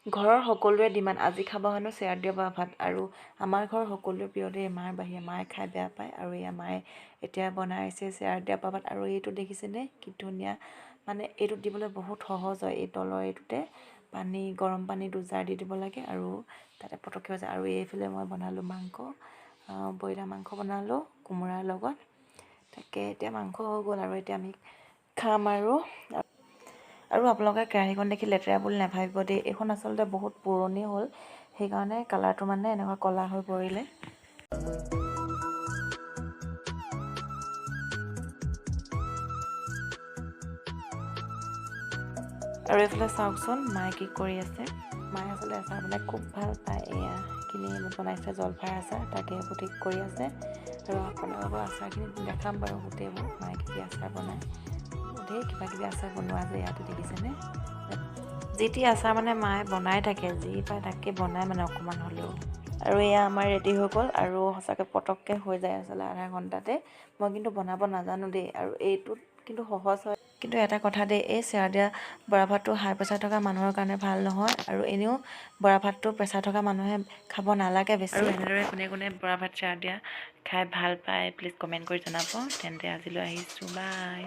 ঘৰৰ সকলোৰে ডিমাণ্ড আজি খাব হেনো চেয়াৰ দিয়া বৰা ভাত আৰু আমাৰ ঘৰৰ সকলোৰে প্ৰিয় দেই মাৰ বাহিৰে মায়ে খাই বেয়া পায় আৰু এয়া মায়ে এতিয়া বনাইছে চেয়াৰ দিয়া বৰা ভাত আৰু এইটো দেখিছেনে কি ধুনীয়া মানে এইটোত দিবলৈ বহুত সহজ হয় এই তলৰ এইটোতে গৰম পানী 2 জাৰ দি দিব লাগে আৰু তাতে পটককৈ হৈ যায় আৰু এইফালে মই বনালোঁ মাংস ব্ৰইলাৰ মাংস বনালোঁ কোমোৰাৰ লগত তাকে এতিয়া মাংস হৈ গ'ল আৰু এতিয়া আমি খাম আৰু আপোনালোকে কেৰাহীখন দেখি লেতেৰা বুলি নাভাবিব দেই এইখন আচলতে বহুত পুৰণি হ'ল সেইকাৰণে কালাৰটো মানে এনেকুৱা ক'লা হৈ পৰিলে আৰু এইফালে চাওকচোন মায়ে কি কৰি আছে মায়ে আচলতে আচাৰ বনাই খুব ভাল পায় এয়া কিনি বনাইছে জলফাই আচাৰ তাকে এইবোৰ ঠিক কৰি আছে আৰু আপোনালোকৰ আচাৰখিনি দেখাম বাৰু গোটেইবোৰ মায়ে কি আচাৰ বনায় ঢেৰ কিবা কিবি আচাৰ বনোৱা আছে ইয়াতে দেখিছেনে যি টি আচাৰ মানে মায়ে বনাই থাকে যি পায় তাকে বনাই মানে অকণমান হ'লেও আৰু এয়া আমাৰ ৰেডি হৈ গ'ল আৰু সঁচাকৈ পটককৈ হৈ যায় আচলতে আধা ঘণ্টাতে মই কিন্তু বনাব নাজানো দেই আৰু এইটোত কিন্তু সহজ হয় কিন্তু এটা কথা দেই এই চেয়াৰ দিয়া বৰা ভাতটো হাই প্ৰেছাৰ থকা মানুহৰ কাৰণে ভাল নহয় আৰু এনেও বৰা ভাতটো প্ৰেছাৰ থকা মানুহে খাব নালাগে বেছি আৰু এনেদৰে কোনে কোনে বৰা ভাত চেয়াৰ দিয়া খাই ভাল পায় প্লিজ কমেণ্ট কৰি জনাব তেন্তে আজিলৈ আহিছোঁ বাই